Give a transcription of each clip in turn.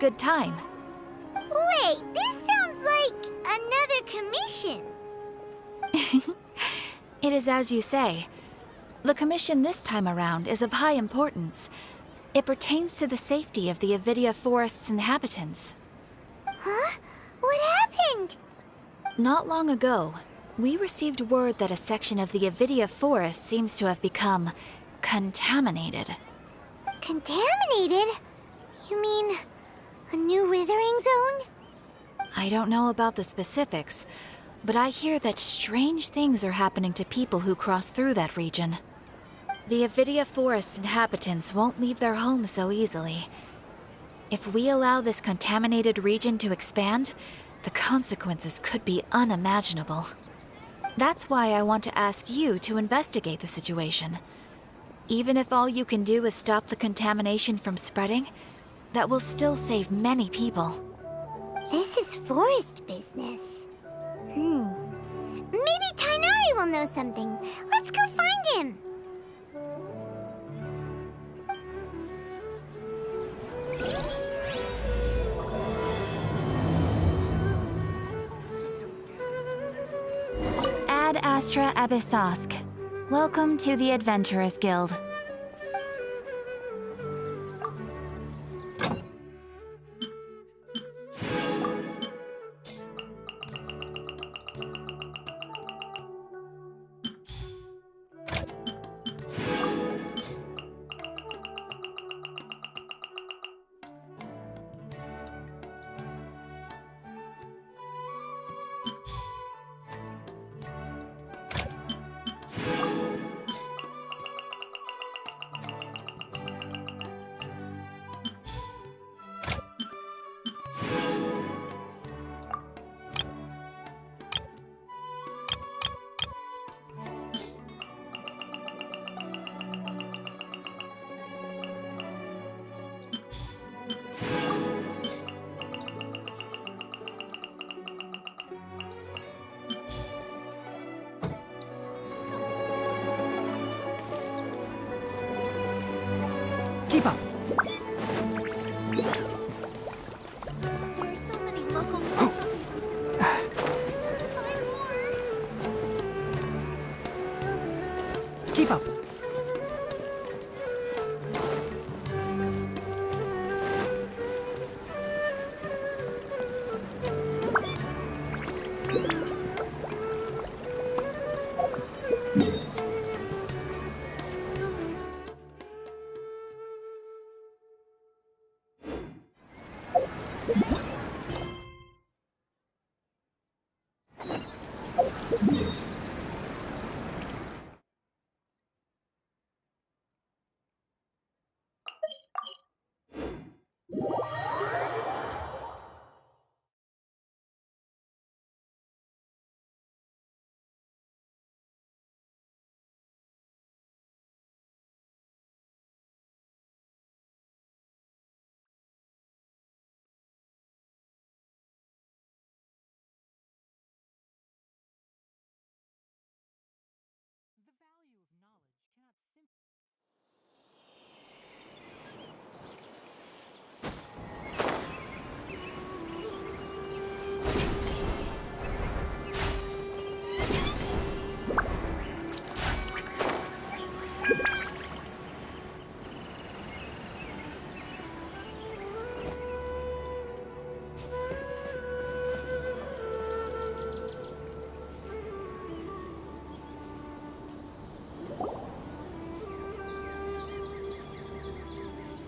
good time. Wait, this sounds like another commission. It is as you say. The commission this time around is of high importance. It pertains to the safety of the Avidia Forest's inhabitants. Huh? What happened? Not long ago, we received word that a section of the Avidia Forest seems to have become contaminated. Contaminated? You mean a new withering zone? I don't know about the specifics, but I hear that strange things are happening to people who cross through that region. The Avidia Forest inhabitants won't leave their homes so easily. If we allow this contaminated region to expand, the consequences could be unimaginable. That's why I want to ask you to investigate the situation. Even if all you can do is stop the contamination from spreading, that will still save many people. This is forest business. Maybe Tighnari will know something. Let's go find him. Ad Astra Abyssosk. Welcome to the Adventurers Guild. Keep up! There are so many local specialties in Super. To buy more. Keep up!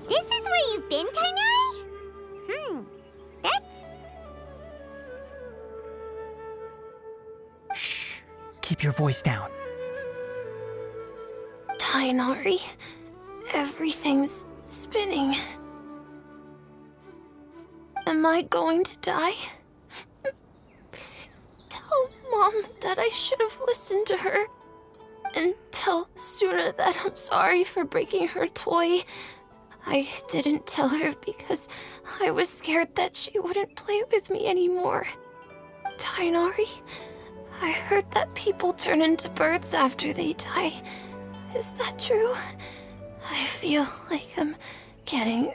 This is where you've been, Tighnari? That's... Shh! Keep your voice down. Tighnari, everything's spinning. Am I going to die? Tell Mom that I should have listened to her. And tell Suna that I'm sorry for breaking her toy. I didn't tell her because I was scared that she wouldn't play with me anymore. Tighnari, I heard that people turn into birds after they die. Is that true? I feel like I'm getting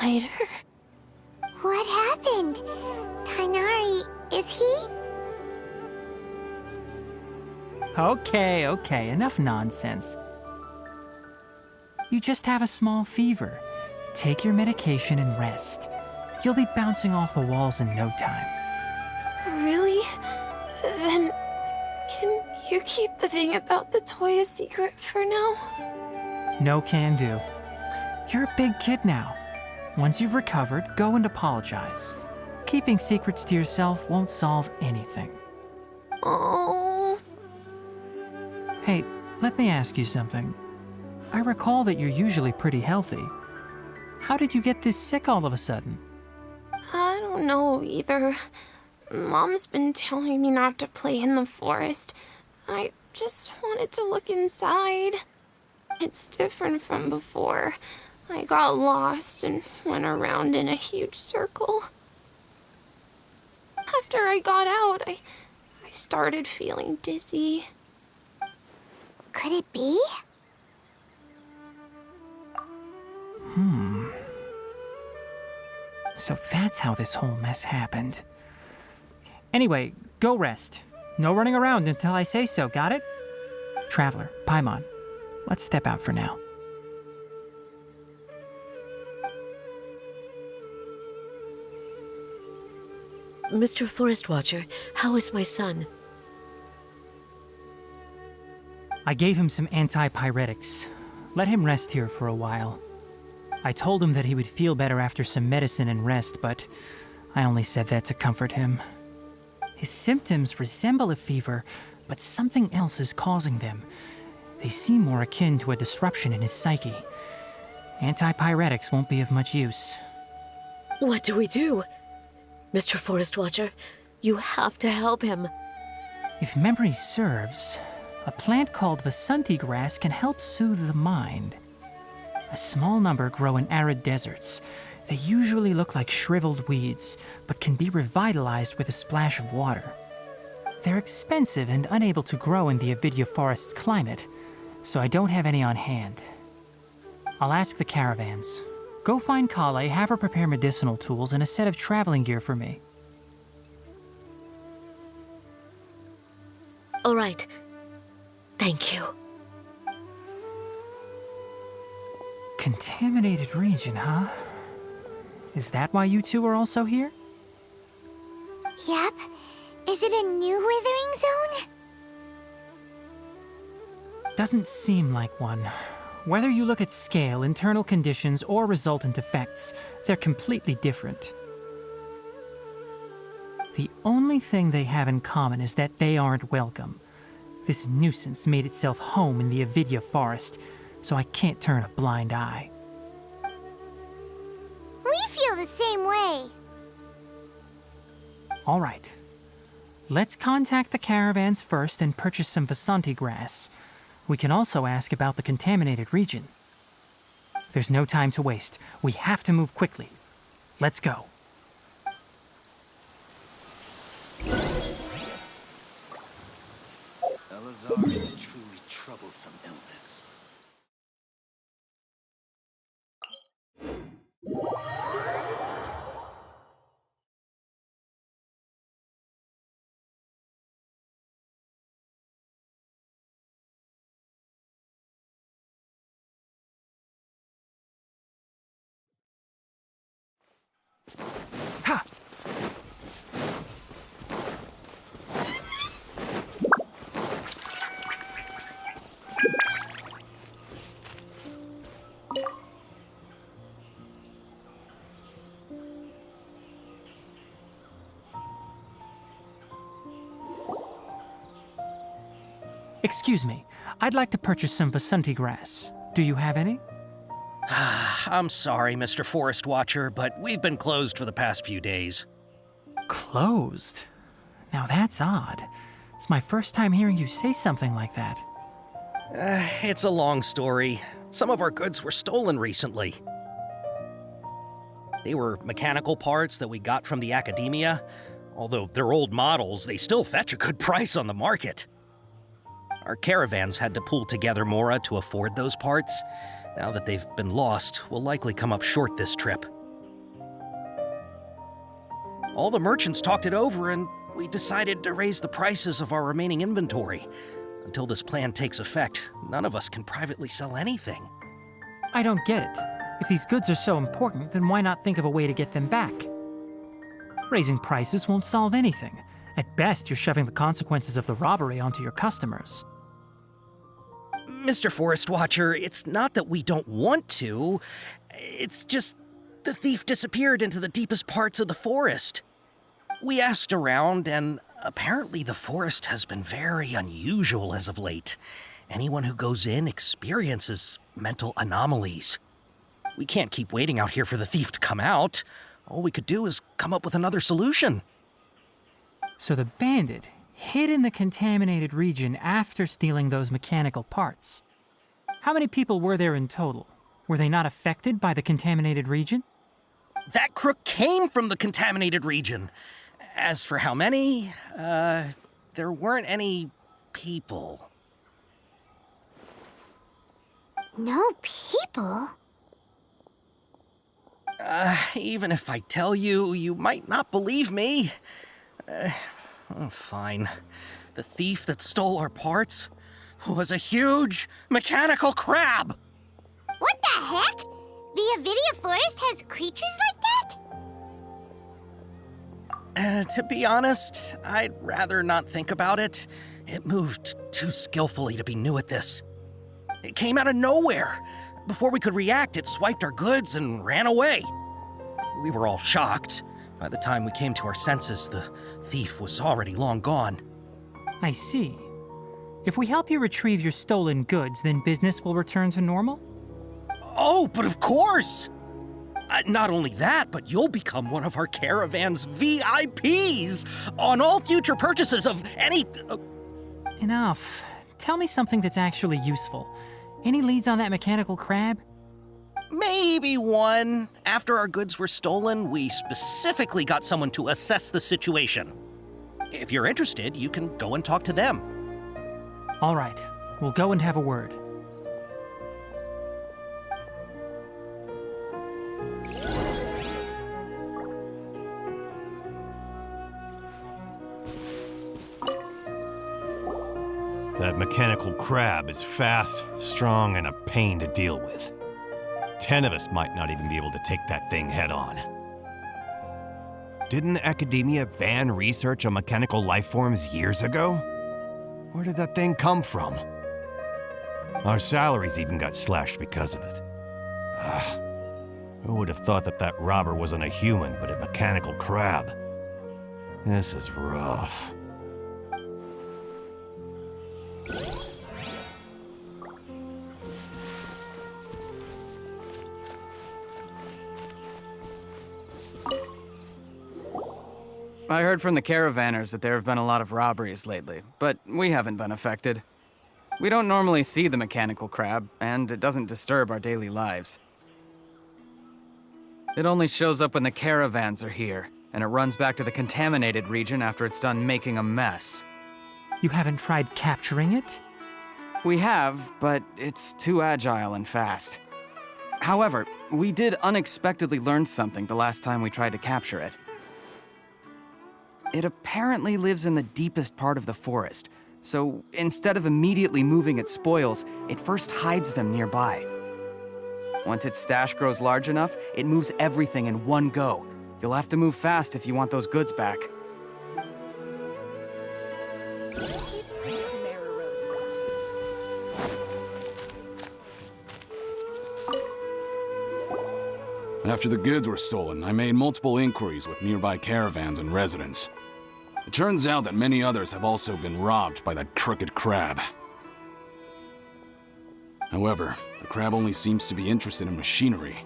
lighter. happened? Tighnari, is he? Okay, enough nonsense. You just have a small fever. Take your medication and rest. You'll be bouncing off the walls in no time. Really? Then, can you keep the thing about the toy a secret for now? No can do. You're a big kid now. Once you've recovered, go and apologize. Keeping secrets to yourself won't solve anything. Oh. Hey, let me ask you something. I recall that you're usually pretty healthy. How did you get this sick all of a sudden? I don't know either. Mom's been telling me not to play in the forest. I just wanted to look inside. It's different from before. I got lost and went around in a huge circle. After I got out, I started feeling dizzy. Could it be? So that's how this whole mess happened. Anyway, go rest. No running around until I say so, got it? Traveler, Paimon, let's step out for now. Mr. Forest Watcher, how is my son? I gave him some antipyretics. Let him rest here for a while. I told him that he would feel better after some medicine and rest, but I only said that to comfort him. His symptoms resemble a fever, but something else is causing them. They seem more akin to a disruption in his psyche. Antipyretics won't be of much use. What do we do? Mr. Forest Watcher, you have to help him. If memory serves, a plant called Vasanti grass can help soothe the mind. A small number grow in arid deserts. They usually look like shriveled weeds, but can be revitalized with a splash of water. They're expensive and unable to grow in the Avidya forest's climate, so I don't have any on hand. I'll ask the caravans. Go find Kale, have her prepare medicinal tools and a set of traveling gear for me. All right. Thank you. Contaminated region, huh? Is that why you two are also here? Yep. Is it a new withering zone? Doesn't seem like one. Whether you look at scale, internal conditions, or resultant effects, they're completely different. The only thing they have in common is that they aren't welcome. This nuisance made itself home in the Avidya forest, so I can't turn a blind eye. We feel the same way. All right. Let's contact the caravans first and purchase some Vasanti grass. We can also ask about the contaminated region. There's no time to waste. We have to move quickly. Let's go. Elazar is a truly troublesome illness. Ha! Excuse me, I'd like to purchase some Vasanti grass. Do you have any? I'm sorry, Mr. Forest Watcher, but we've been closed for the past few days. Closed? Now that's odd. It's my first time hearing you say something like that. It's a long story. Some of our goods were stolen recently. They were mechanical parts that we got from the academia. Although they're old models, they still fetch a good price on the market. Our caravans had to pull together Mora to afford those parts. Now that they've been lost, we'll likely come up short this trip. All the merchants talked it over, and we decided to raise the prices of our remaining inventory. Until this plan takes effect, none of us can privately sell anything. I don't get it. If these goods are so important, then why not think of a way to get them back? Raising prices won't solve anything. At best, you're shoving the consequences of the robbery onto your customers. Mr. Forest Watcher, it's not that we don't want to. It's just the thief disappeared into the deepest parts of the forest. We asked around, and apparently the forest has been very unusual as of late. Anyone who goes in experiences mental anomalies. We can't keep waiting out here for the thief to come out. All we could do is come up with another solution. So the bandit hid in the contaminated region after stealing those mechanical parts. How many people were there in total? Were they not affected by the contaminated region? That crook came from the contaminated region. As for how many, there weren't any people. No people? Even if I tell you, you might not believe me. Fine. The thief that stole our parts was a huge mechanical crab. What the heck? The Avidia Forest has creatures like that? To be honest, I'd rather not think about it. It moved too skillfully to be new at this. It came out of nowhere. Before we could react, it swiped our goods and ran away. We were all shocked. By the time we came to our senses, the thief was already long gone. I see. If we help you retrieve your stolen goods, then business will return to normal? Oh, but of course! Not only that, but you'll become one of our caravan's VIPs on all future purchases of any... Enough. Tell me something that's actually useful. Any leads on that mechanical crab? Maybe one. After our goods were stolen, we specifically got someone to assess the situation. If you're interested, you can go and talk to them. All right. We'll go and have a word. That mechanical crab is fast, strong, and a pain to deal with. 10 of us might not even be able to take that thing head on. Didn't academia ban research on mechanical life forms years ago? Where did that thing come from? Our salaries even got slashed because of it. Who would have thought that that robber wasn't a human, but a mechanical crab? This is rough. I heard from the caravanners that there have been a lot of robberies lately, but we haven't been affected. We don't normally see the mechanical crab, and it doesn't disturb our daily lives. It only shows up when the caravans are here, and it runs back to the contaminated region after it's done making a mess. You haven't tried capturing it? We have, but it's too agile and fast. However, we did unexpectedly learn something the last time we tried to capture it. It apparently lives in the deepest part of the forest, so instead of immediately moving its spoils, it first hides them nearby. Once its stash grows large enough, it moves everything in one go. You'll have to move fast if you want those goods back. After the goods were stolen, I made multiple inquiries with nearby caravans and residents. It turns out that many others have also been robbed by that crooked crab. However, the crab only seems to be interested in machinery.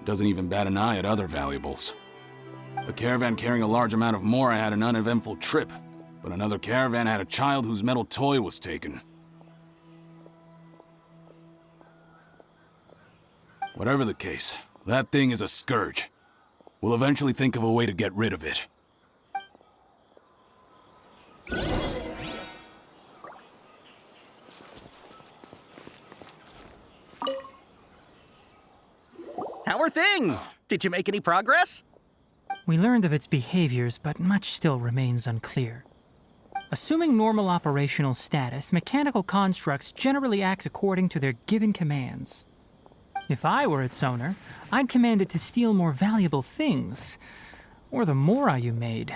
It doesn't even bat an eye at other valuables. A caravan carrying a large amount of mora had an uneventful trip, but another caravan had a child whose metal toy was taken. Whatever the case, that thing is a scourge. We'll eventually think of a way to get rid of it. How are things? Did you make any progress? We learned of its behaviors, but much still remains unclear. Assuming normal operational status, mechanical constructs generally act according to their given commands. If I were its owner, I'd command it to steal more valuable things. Or the mora you made.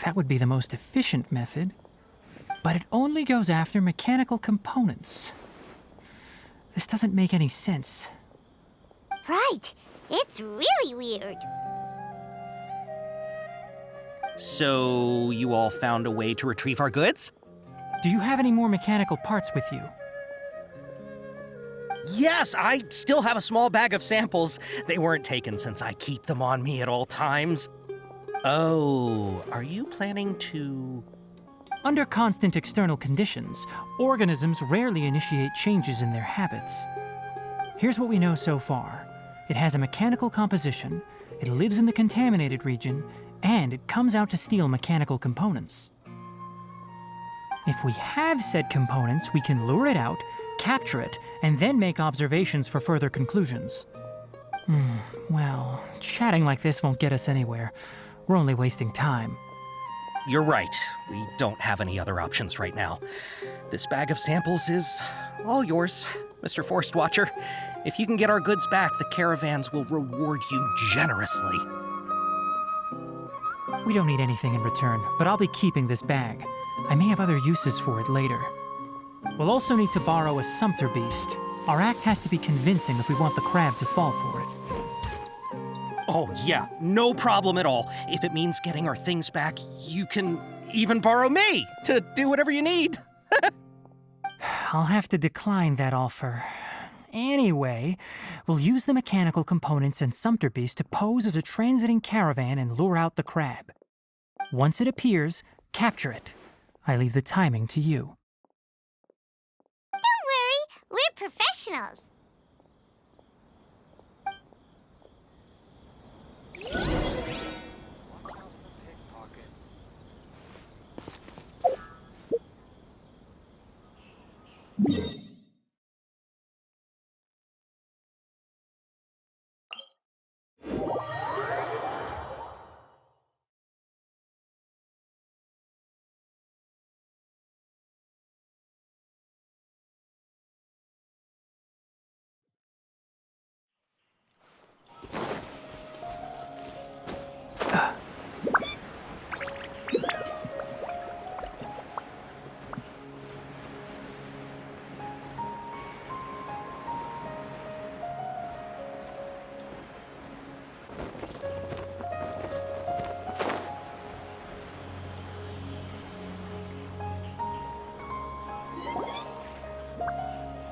That would be the most efficient method. But it only goes after mechanical components. This doesn't make any sense. Right. It's really weird. So, you all found a way to retrieve our goods? Do you have any more mechanical parts with you? Yes, I still have a small bag of samples. They weren't taken since I keep them on me at all times. Oh, are you planning to... Under constant external conditions, organisms rarely initiate changes in their habits. Here's what we know so far. It has a mechanical composition, it lives in the contaminated region, and it comes out to steal mechanical components. If we have said components, we can lure it out, capture it, and then make observations for further conclusions. Well, chatting like this won't get us anywhere. We're only wasting time. You're right. We don't have any other options right now. This bag of samples is all yours, Mr. Forest Watcher. If you can get our goods back, the caravans will reward you generously. We don't need anything in return, but I'll be keeping this bag. I may have other uses for it later. We'll also need to borrow a sumpter beast. Our act has to be convincing if we want the crab to fall for it. Oh, yeah, no problem at all. If it means getting our things back, you can even borrow me to do whatever you need. I'll have to decline that offer. Anyway, we'll use the mechanical components and sumpter beast to pose as a transiting caravan and lure out the crab. Once it appears, capture it. I leave the timing to you. Don't worry, we're professionals.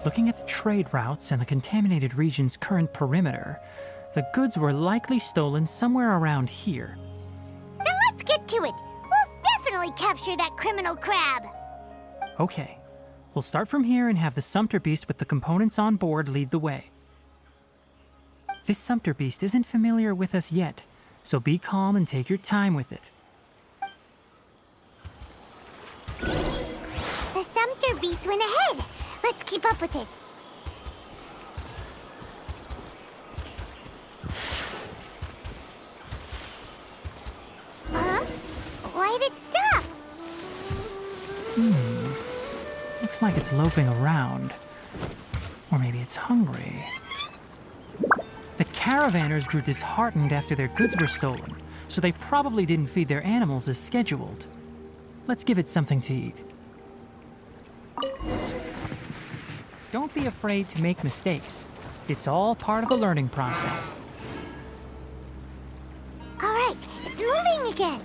Looking at the trade routes and the contaminated region's current perimeter, the goods were likely stolen somewhere around here. Then let's get to it. We'll definitely capture that criminal crab. Okay, we'll start from here and have the sumpter beast with the components on board lead the way. This sumpter beast isn't familiar with us yet, so be calm and take your time with it. The sumpter beast went ahead. Let's keep up with it. Huh? Why'd it stop? Looks like it's loafing around. Or maybe it's hungry. The caravanners grew disheartened after their goods were stolen, so they probably didn't feed their animals as scheduled. Let's give it something to eat. Don't be afraid to make mistakes. It's all part of the learning process. All right, it's moving again.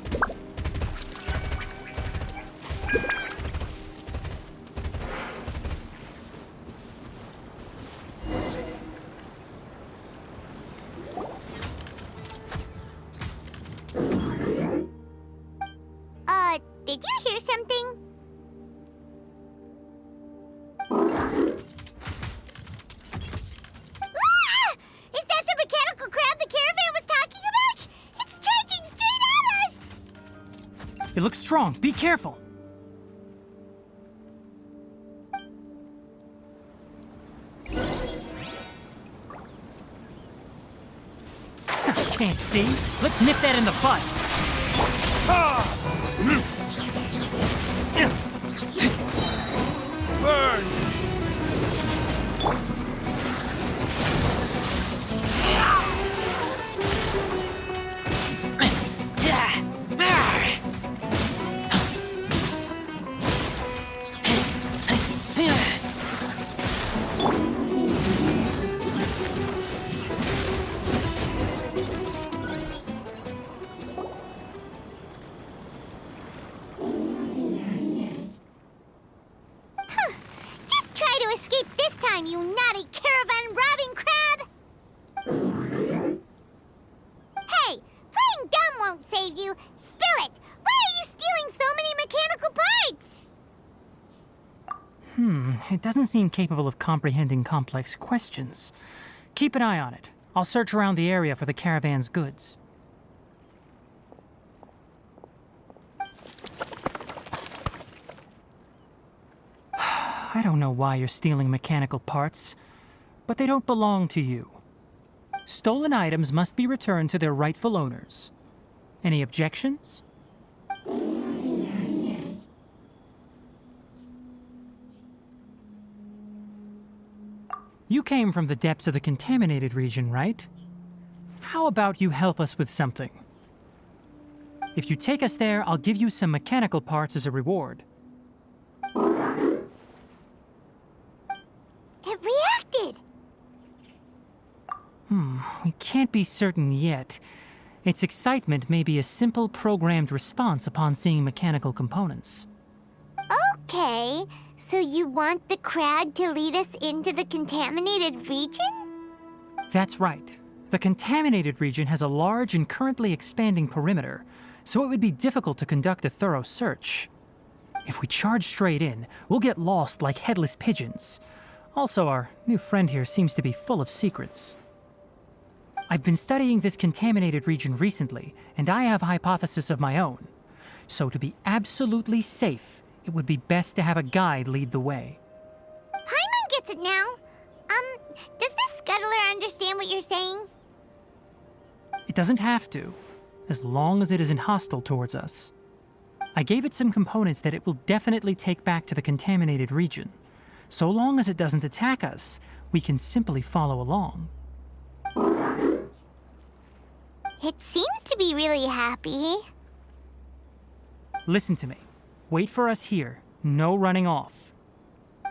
Did you hear something? Ah! Is that the mechanical crab the caravan was talking about? It's charging straight at us! It looks strong. Be careful. can't see. Let's nip that in the bud. Burn! Just try to escape this time, you naughty caravan-robbing crab! Hey, playing dumb won't save you. Spill it! Why are you stealing so many mechanical parts? It doesn't seem capable of comprehending complex questions. Keep an eye on it. I'll search around the area for the caravan's goods. I don't know why you're stealing mechanical parts, but they don't belong to you. Stolen items must be returned to their rightful owners. Any objections? You came from the depths of the contaminated region, right? How about you help us with something? If you take us there, I'll give you some mechanical parts as a reward. It reacted! We can't be certain yet. Its excitement may be a simple programmed response upon seeing mechanical components. Okay, so you want the crab to lead us into the contaminated region? That's right. The contaminated region has a large and currently expanding perimeter, so it would be difficult to conduct a thorough search. If we charge straight in, we'll get lost like headless pigeons. Also, our new friend here seems to be full of secrets. I've been studying this contaminated region recently, and I have a hypothesis of my own. So to be absolutely safe, it would be best to have a guide lead the way. Paimon gets it now. Does the scuttler understand what you're saying? It doesn't have to, as long as it isn't hostile towards us. I gave it some components that it will definitely take back to the contaminated region. So long as it doesn't attack us, we can simply follow along. It seems to be really happy. Listen to me. Wait for us here. No running off.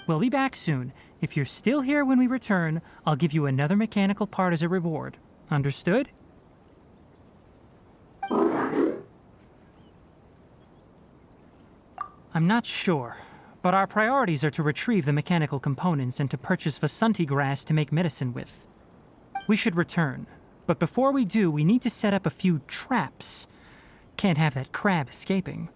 We'll be back soon. If you're still here when we return, I'll give you another mechanical part as a reward. Understood? I'm not sure, but our priorities are to retrieve the mechanical components and to purchase Vasanti grass to make medicine with. We should return, but before we do, we need to set up a few traps. Can't have that crab escaping.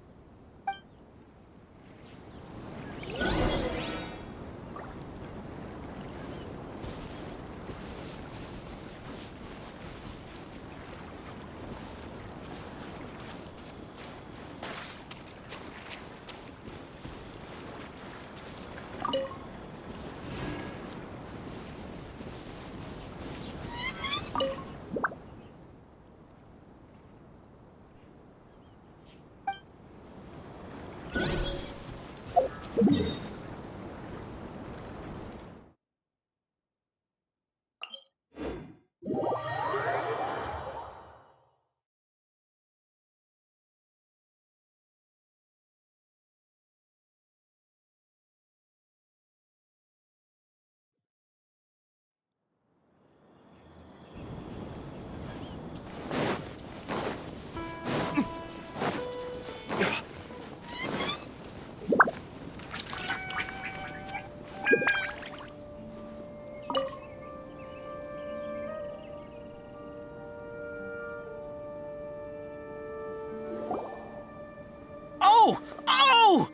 Oh!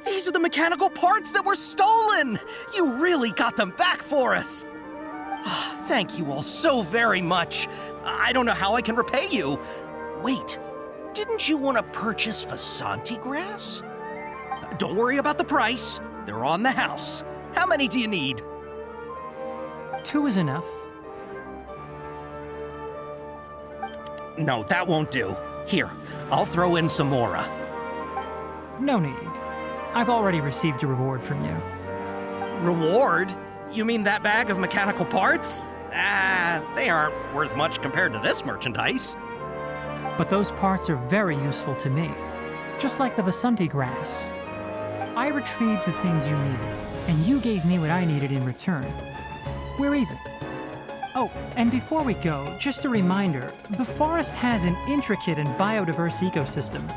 These are the mechanical parts that were stolen! You really got them back for us! Thank you all so very much. I don't know how I can repay you. Wait, didn't you want to purchase Vasanti grass? Don't worry about the price. They're on the house. How many do you need? 2 is enough. No, that won't do. Here, I'll throw in some more. No need. I've already received a reward from you. Reward? You mean that bag of mechanical parts? They aren't worth much compared to this merchandise. But those parts are very useful to me. Just like the Vasanti grass. I retrieved the things you needed, and you gave me what I needed in return. We're even. Oh, and before we go, just a reminder, the forest has an intricate and biodiverse ecosystem.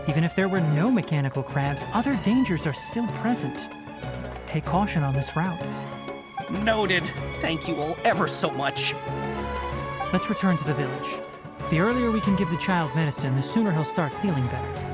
Even if there were no mechanical crabs, other dangers are still present. Take caution on this route. Noted. Thank you all ever so much. Let's return to the village. The earlier we can give the child medicine, the sooner he'll start feeling better.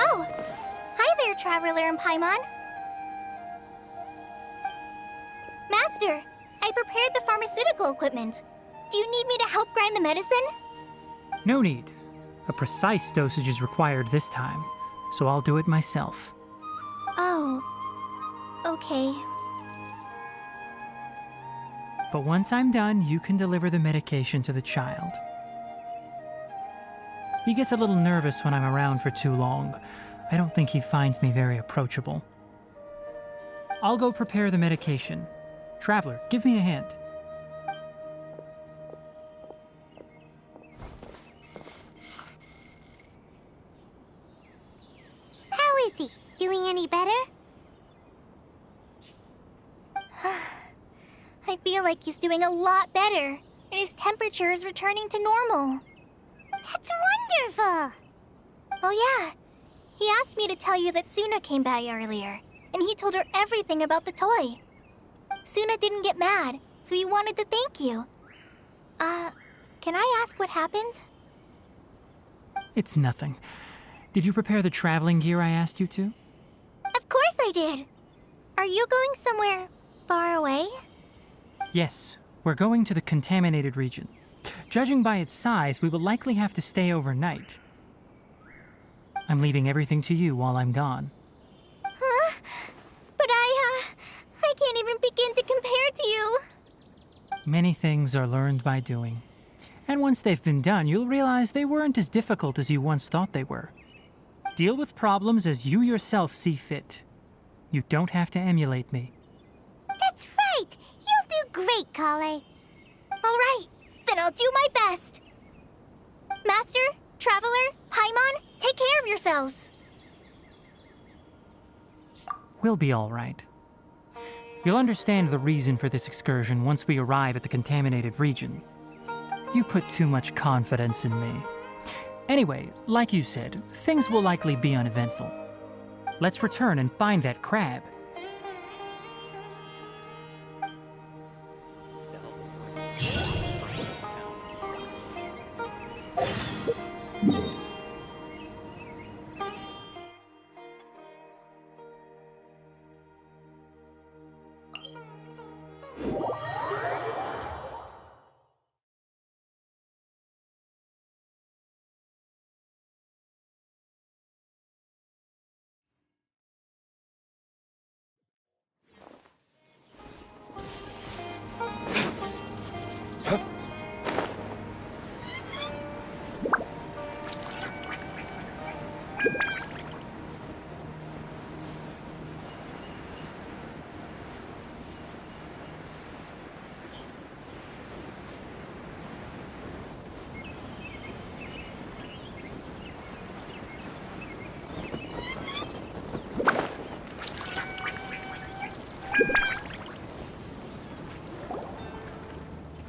Oh! Hi there, Traveler and Paimon. Master, I prepared the pharmaceutical equipment. Do you need me to help grind the medicine? No need. A precise dosage is required this time, so I'll do it myself. Oh. Okay. But once I'm done, you can deliver the medication to the child. He gets a little nervous when I'm around for too long. I don't think he finds me very approachable. I'll go prepare the medication. Traveler, give me a hand. How is he? Doing any better? I feel like he's doing a lot better, and his temperature is returning to normal. That's wonderful! Oh yeah, he asked me to tell you that Suna came by earlier, and he told her everything about the toy. Suna didn't get mad, so he wanted to thank you. Can I ask what happened? It's nothing. Did you prepare the traveling gear I asked you to? Of course I did! Are you going somewhere far away? Yes, we're going to the contaminated region. Judging by its size, we will likely have to stay overnight. I'm leaving everything to you while I'm gone. Huh? But I can't even begin to compare to you. Many things are learned by doing. And once they've been done, you'll realize they weren't as difficult as you once thought they were. Deal with problems as you yourself see fit. You don't have to emulate me. That's right! You'll do great, Kale. All right, then I'll do my best. Master, Traveler, Paimon, take care of yourselves. We'll be all right. You'll understand the reason for this excursion once we arrive at the contaminated region. You put too much confidence in me. Anyway, like you said, things will likely be uneventful. Let's return and find that crab.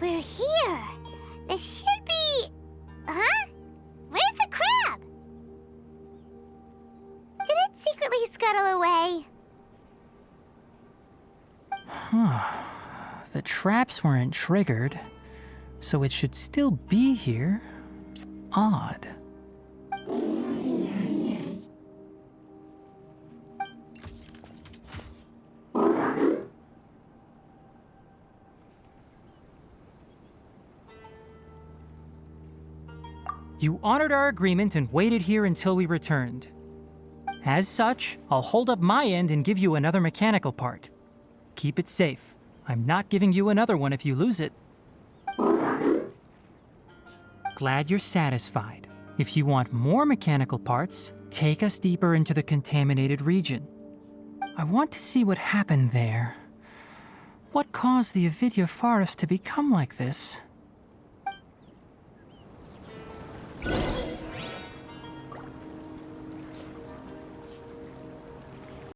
We're here. This should be... Huh? Where's the crab? Did it secretly scuttle away? The traps weren't triggered, so it should still be here. Odd. You honored our agreement and waited here until we returned. As such, I'll hold up my end and give you another mechanical part. Keep it safe. I'm not giving you another one if you lose it. Glad you're satisfied. If you want more mechanical parts, take us deeper into the contaminated region. I want to see what happened there. What caused the Avidya forest to become like this?